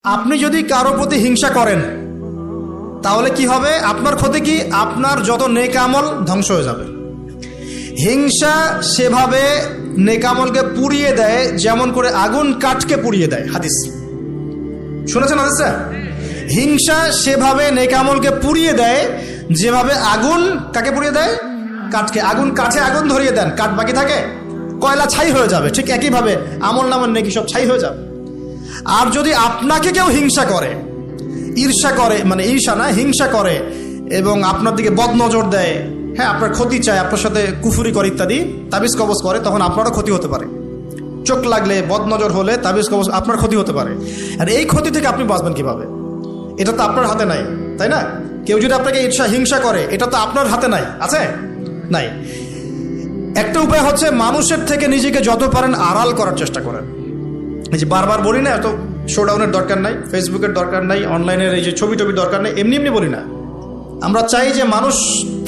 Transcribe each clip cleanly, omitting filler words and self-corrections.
আপনি যদি কারো প্রতি হিংসা করেন তাহলে কি হবে? আপনার ক্ষতি কি? আপনার যত নেক আমল ধ্বংস হয়ে যাবে। হিংসা সেভাবে নেক আমলকে পুড়িয়ে দেয় যেমন করে আগুন কাঠকে পুড়িয়ে দেয়। হাদিস শুনেছেন হাদিসটা? হিংসা সেভাবে নেক আমলকে পুড়িয়ে দেয় যেভাবে আগুন কাকে পুড়িয়ে দেয়? কাঠকে। আগুন কাঠে আগুন ধরিয়ে দেন, কাঠ বাকি থাকে, কয়লা ছাই হয়ে যাবে। ঠিক একইভাবে আমল নামের নেকি সব ছাই হয়ে যাবে। আর যদি আপনাকে কেউ হিংসা করে, ঈর্ষা করে, মানে ঈর্ষা না, হিংসা করে এবং আপনার দিকে বদনজর দেয়, হ্যাঁ, আপনার ক্ষতি চায়, আপনার সাথে কুফুরি করে ইত্যাদি, তাবিজ কবজ করে, তখন আপনারও ক্ষতি হতে পারে। চোখ লাগলে, বদনজর হলে, তাবিজ কবজ, আপনার ক্ষতি হতে পারে। আর এই ক্ষতি থেকে আপনি বাঁচবেন কিভাবে? এটা তো আপনার হাতে নাই, তাই না? কেউ যদি আপনাকে ঈর্ষা হিংসা করে, এটা তো আপনার হাতে নাই, আছে? নাই। একটা উপায় হচ্ছে মানুষের থেকে নিজেকে যত পারেন আড়াল করার চেষ্টা করেন। এই যে বারবার বলি না, এত শোডাউনের দরকার নাই, ফেসবুকের দরকার নাই, অনলাইনের এই যে ছবি টবি দরকার নেই, এমনি এমনি বলি না। আমরা চাই যে মানুষ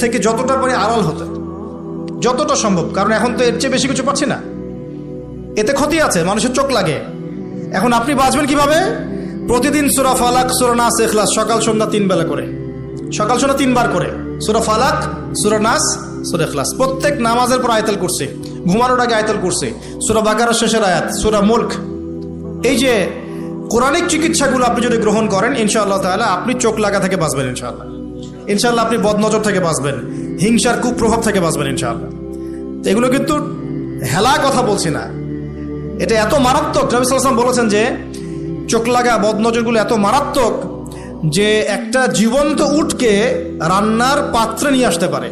থেকে যতটা পারি আড়াল হতে, যতটা সম্ভব। কারণ এখন তো এর চেয়ে বেশি কিছু পাচ্ছি না, এতে ক্ষতি আছে, মানুষের চোখ লাগে। এখন আপনি বাঁচবেন কিভাবে? প্রতিদিন সূরা ফালাক, সূরা নাস, ইখলাস সকাল সন্ধ্যা 3 বেলা করে, সকাল সন্ধ্যা 3 বার করে সূরা ফালাক, সূরা নাস, সূরা ইখলাস। প্রত্যেক নামাজের পর আয়াতুল কুরসি, ঘুমানোর আগে আয়াতুল কুরসি, সূরা বাকারার শেষের আয়াত, সূরা মুলক। এই যে কোরআনিক চিকিৎসাগুলো আপনি যদি গ্রহণ করেন, ইনশাআল্লাহ তাআলা আপনি চোখ লাগা থেকে বাঁচবেন। ইনশাআল্লাহ ইনশাআল্লাহ আপনি বদনজর থেকে বাঁচবেন, হিংসার কুপ্রভাব থেকে বাঁচবেন ইনশাআল্লাহ। তো এগুলো কিন্তু হেলা কথা বলছি না, এটা এত মারাত্মক। নবী সাল্লাল্লাহু আলাইহি ওয়াসাল্লাম বলেছেন যে চোখ লাগা বদনজরগুলো এত মারাত্মক যে একটা জীবন্ত উটকে রান্নার পাত্রে নিয়ে আসতে পারে।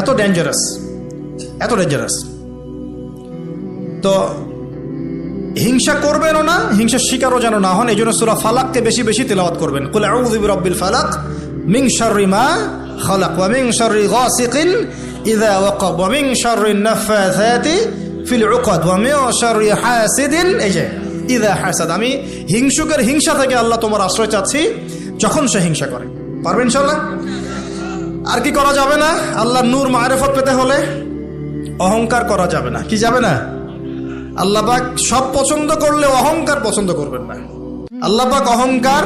এত ডেঞ্জারাস, এত ডেঞ্জারাস। তো হিংসা করবেনও না, হিংসার শিকারও যেন না হন। এই জন্য সূরা ফালাককে বেশি বেশি তিলাওয়াত করবেন। কুল আউযু বিরাব্বিল ফালাক মিন শাররি মা খালাক ওয়া মিন শাররি গাসিকিন ইযা ওয়াকাব ওয়া মিন শাররিন নাফাসাতি ফিল উকাদ ওয়া মিন শাররি হাসিদিন ইযা হাসাদ। আমি হিংসুকের হিংসা থেকে আল্লাহ তোমার আশ্রয় চাচ্ছি যখন সে হিংসা করে। পারবেন ইনশাআল্লাহ? আর কি করা যাবে না? আল্লাহর নূর মারিফত পেতে হলে অহংকার করা যাবে না। কি যাবে না? আল্লাহ পাক সব পছন্দ করলে অহংকার পছন্দ করবেন না। আল্লাহ পাক অহংকার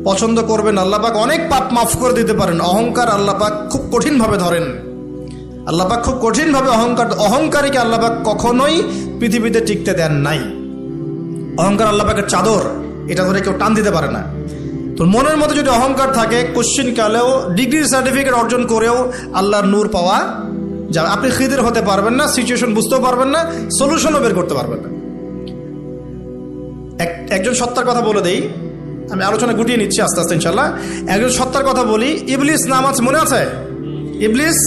পছন্দ করবেন। আল্লাহ পাক অনেক পাপ মাফ করে দিতে পারেন। অহংকার আল্লাহ পাক খুব কঠিন ভাবে ধরেন। আল্লাহ পাক খুব কঠিন ভাবে অহংকারীকে আল্লাহ পাক কখনোই পৃথিবীতে টিকতে দেন নাই। অহংকার আল্লাহ পাকের চাদর, এটা ধরে কেউ টান দিতে পারে না। তো মনের মধ্যে যদি অহংকার থাকে, কোশ্চিন কালেও ডিগ্রি সার্টিফিকেট অর্জন করেও আল্লাহর নূর পাওয়া যাবে। আপনি খিদির হতে পারবেন না, সিচুয়েশন বুঝতেও পারবেন না, সলিউশনও বের করতে পারবেন না। একজন সত্তার কথা বলে দেই, আমি আলোচনা গুটিয়ে নিচ্ছি আস্তে আস্তে ইনশাল্লাহ। একজন সত্তার কথা বলি, ইবলিস নাম আছে, মনে আছে? ইবলিস,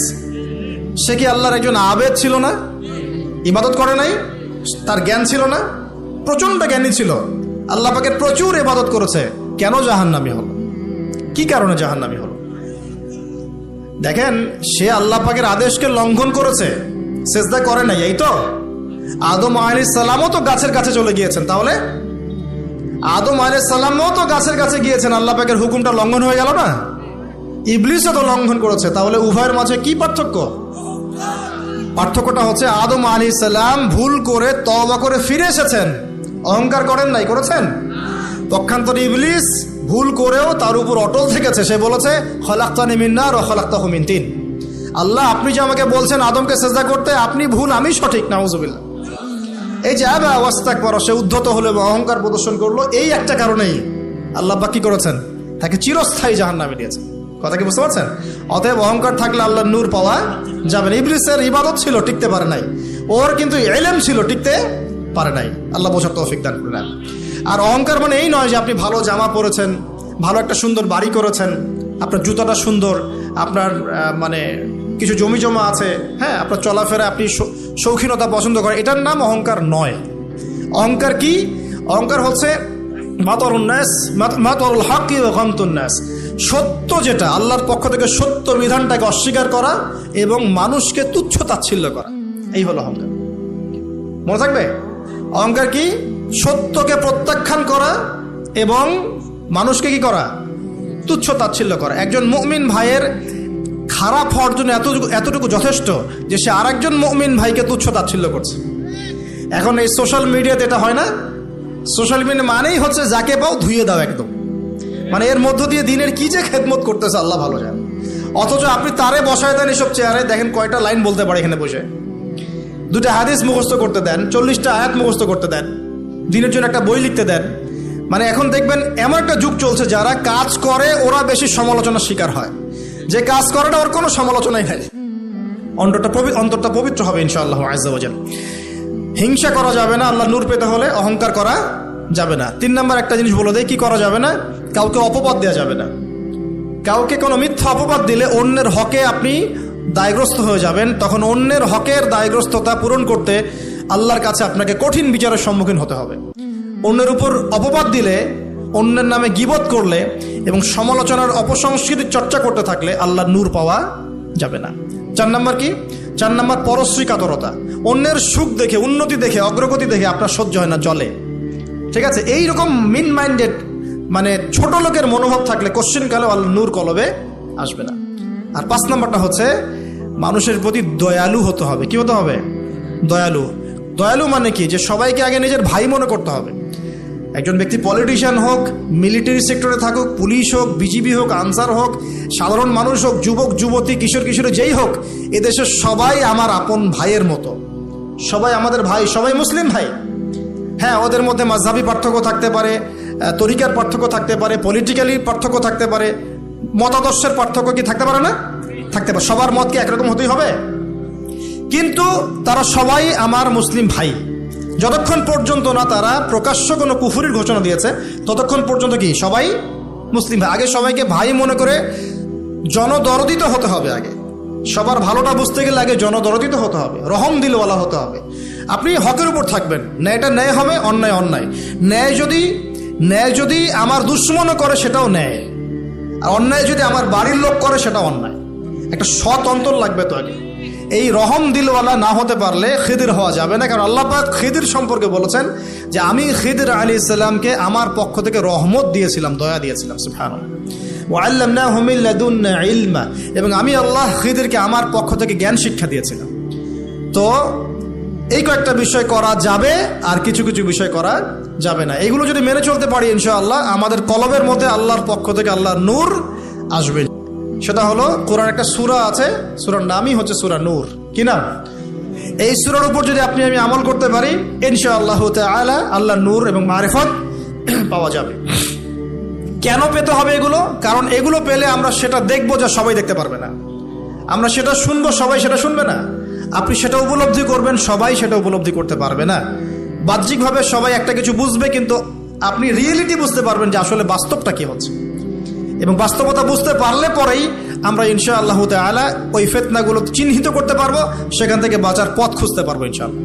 সে কি আল্লাহর একজন আবেদ ছিল না? ইবাদত করে নাই? তার জ্ঞান ছিল না? প্রচন্ড জ্ঞানী ছিল, আল্লাহ পাকের প্রচুর ইবাদত করেছে। কেন জাহান্নামী হলো? কি কারণে জাহান্নামী হলো? দেখেন, সে আল্লাহ পাকের আদেশকে লঙ্ঘন করেছে, সেজদা করে নাই, এই তো। আদম আলাইহিস সালামও তো গাছের কাছে চলে গিয়েছেন, তাহলে আদম আলাইহিস সালামও তো গাছের কাছে গিয়েছেন, আল্লাহ পাকের হুকুমটা লঙ্ঘন হয়ে গেল না? ইবলিসও তো লঙ্ঘন করেছে, তাহলে উভয়ের মাঝে কি পার্থক্য? পার্থক্যটা হচ্ছে আদম আলাইহিস সালাম ভুল করে তওবা করে ফিরে এসেছেন, অহংকার করেন নাই, করেছেন? পক্ষান্তরে ইবলিস ভুল করেও তার উপর অটল থেকেছে। সে বলেছে খলাকতানি মিন নার ওয়া খলাকতাহু মিন তিন। আল্লাহ, আপনি যে আমাকে বলছেন আদমকে সিজদা করতে, আপনি ভুল, আমি সঠিক। নাউযুবিল্লাহ। এই যে আবা ওয়াস্তাকবার, সে উদ্ধত হলো এবং অহংকার প্রদর্শন করলো, এই একটা কারণেই আল্লাহ পাক কি করেছেন? তাকে চিরস্থায়ী জাহান্নামে দিয়েছেন। কথা কি বুঝতে পারছেন? অতএব অহংকার থাকলে আল্লাহর নূর পাওয়া যাবে না। ইবলিসের ইবাদত ছিল, টিকতে পারে নাই। ওর কিন্তু ইলম ছিল, টিকতে পারে নাই। আল্লাহ বোঝার তৌফিক দান করেন। আর অহংকার মানে এই নয় যে আপনি ভালো জামা পরেছেন, ভালো একটা সুন্দর বাড়ি করেছেন, আপনার জুতাটা সুন্দর, আপনার মানে কিছু জমি জমা আছে, হ্যাঁ, আপনার চলাফেরা, আপনি শৌখিনতা পছন্দ করেন, এটার নাম অহংকার নয়। অহংকার কি? অহংকার হচ্ছে মাতরুল হক ওয়া গামতুন নাস, সত্য যেটা আল্লাহর পক্ষ থেকে, সত্য বিধানটাকে অস্বীকার করা এবং মানুষকে তুচ্ছ তাচ্ছিল্য করা, এই হলো অহংকার। মনে থাকবে? অহংকার কি? সত্যকে প্রত্যাখ্যান করা এবং মানুষকে কি করা? তুচ্ছ তাচ্ছিল্য করা। একজন মুমিন ভাইয়ের খারাপ হওয়ার জন্য এতটুকু যথেষ্ট যে সে আরেকজন মুমিন ভাইকে তুচ্ছ তাচ্ছিল্য করছে। এখন এই সোশ্যাল মিডিয়াতে এটা হয় না? সোশ্যাল মিডিয়া মানেই হচ্ছে যাকে পাও ধুয়ে দাও একদম, মানে এর মধ্য দিয়ে দিনের কি যে খেদমত করতেছে আল্লাহ ভালো জানে। অথচ আপনি তারে বসায় দেন এসব চেয়ারে, দেখেন কয়টা লাইন বলতে পারে এখানে বসে, 2টা হাদিস মুখস্থ করতে দেন, 40টা আয়াত মুখস্থ করতে দেন, দিনের জন্য একটা বই লিখতে দেন। মানে এখন দেখবেন এমন একটা যুগ চলছে, যারা কাজ করে ওরা বেশি সমালোচনার শিকার হয়, যে কাজ করে না ওর কোনো সমালোচনাই নাই। অন্তরটা পবিত্র হবে ইনশাআল্লাহ আজ্জা ওয়া জাল। হিংসা করা যাবে না, আল্লাহ নূর পেতে হলে অহংকার করা যাবে না। 3 নম্বর একটা জিনিস বলে দেয়, কি করা যাবে না? কাউকে অপবাদ দেওয়া যাবে না। কাউকে কোনো মিথ্যা অপবাদ দিলে অন্যের হকে আপনি দায়গ্রস্ত হয়ে যাবেন, তখন অন্যের হকের দায়গ্রস্ততা পূরণ করতে আল্লাহর কাছে আপনাকে কঠিন বিচারের সম্মুখীন হতে হবে। অন্যের উপর অপবাদ দিলে, অন্যের নামে গীবত করলে এবং সমালোচনার অপসংস্কৃতির চর্চা করতে থাকলে আল্লাহর নূর পাওয়া যাবে না। 4 নম্বর কি? 4 নম্বর পরশ্রী কাতরতা। অন্যের সুখ দেখে, উন্নতি দেখে, অগ্রগতি দেখে আপনার সহ্য হয় না, জলে। ঠিক আছে, এইরকম মিন মাইন্ডেড মানে ছোট লোকের মনোভাব থাকলে কোশ্চিনকালে আল্লাহ নূর কলবে আসবে না। আর 5 নম্বরটা হচ্ছে মানুষের প্রতি দয়ালু হতে হবে। কি হতে হবে? দয়ালু। দয়ালু মানে কি? যে সবাইকে আগে নিজের ভাই মনে করতে হবে। একজন ব্যক্তি পলিটিশিয়ান হোক, মিলিটারি সেক্টরে থাকুক, পুলিশ হোক, বিজিবি হোক, আনসার হোক, সাধারণ মানুষ হোক, যুবক যুবতী, কিশোর কিশোরী যেই হোক, এদেশের সবাই আমার আপন ভাইয়ের মতো, সবাই আমাদের ভাই, সবাই মুসলিম ভাই। হ্যাঁ, ওদের মধ্যে মাযহাবী পার্থক্য থাকতে পারে, তরিকার পার্থক্য থাকতে পারে, পলিটিক্যালি পার্থক্য থাকতে পারে, মতাদর্শের পার্থক্য কি থাকতে পারে না? থাকতে পারে। সবার মত কি একরকম হতেই হবে? কিন্তু তারা সবাই আমার মুসলিম ভাই। যতক্ষণ পর্যন্ত না তারা প্রকাশ্য কোনো কুফরির ঘোষণা দিয়েছে, ততক্ষণ পর্যন্ত কি সবাই মুসলিম ভাই। আগে সবাইকে ভাই মনে করে জনদরদিত হতে হবে। আগে সবার ভালোটা বুঝতে গেলে আগে জনদরদিত হতে হবে, রহম দিলওয়ালা হতে হবে। আপনি হকের উপর থাকবেন, ন্যায়টা ন্যায় হবে, অন্যায় অন্যায়। ন্যায় যদি আমার দুশ্মনও করে সেটাও ন্যায়, আর অন্যায় যদি আমার বাড়ির লোক করে সেটা অন্যায়। একটা সৎ অন্তর লাগবে তো আগে। এই রহম দিলওয়ালা না হতে পারলে খিদির হওয়া যাবে না। কারণ আল্লাহ পাক খিদির সম্পর্কে বলেছেন যে আমি খিদির আলাইহিস সালামকে আমার পক্ষ থেকে রহমত দিয়েছিলাম, দয়া দিয়েছিলাম। সুবহানাল্লাহ। ওয়া আল্লামনাহু মিন লাদুন্না ইলমা, এবং আমি আল্লাহ খিদিরকে আমার পক্ষ থেকে জ্ঞান শিক্ষা দিয়েছিলাম। তো এই কয়েকটা বিষয় করা যাবে, আর কিছু কিছু বিষয় করা যাবে না। এগুলো যদি মেনে চলতে পারি ইনশাআল্লাহ আমাদের কলবের মধ্যে আল্লাহর পক্ষ থেকে আল্লাহর নূর আসবে। সেটা হলো, কোরআন একটা সূরা আছে, সূরার নামই হচ্ছে সূরা নূর। কি নাম? এই সূরার উপর যদি আপনি আমি আমল করতে পারি ইনশাআল্লাহ তাআলা আল্লাহর নূর এবং মারিফত পাওয়া যাবে। কেন পেতে হবে এগুলো? কারণ এগুলো পেলে আমরা সেটা দেখবো যা সবাই দেখতে পারবে না, আমরা সেটা শুনবো সবাই সেটা শুনবে না, আপনি সেটা উপলব্ধি করবেন সবাই সেটা উপলব্ধি করতে পারবে না। বাহ্যিকভাবে সবাই একটা কিছু বুঝবে, কিন্তু আপনি রিয়েলিটি বুঝতে পারবেন যে আসলে বাস্তবটা কি হচ্ছে। এবং বাস্তবতা বুঝতে পারলে পরেই আমরা ইনশাআল্লাহ তাআলা ওই ফিতনাগুলো চিহ্নিত করতে পারবো, সেখান থেকে বাঁচার পথ খুঁজতে পারবো ইনশাআল্লাহ।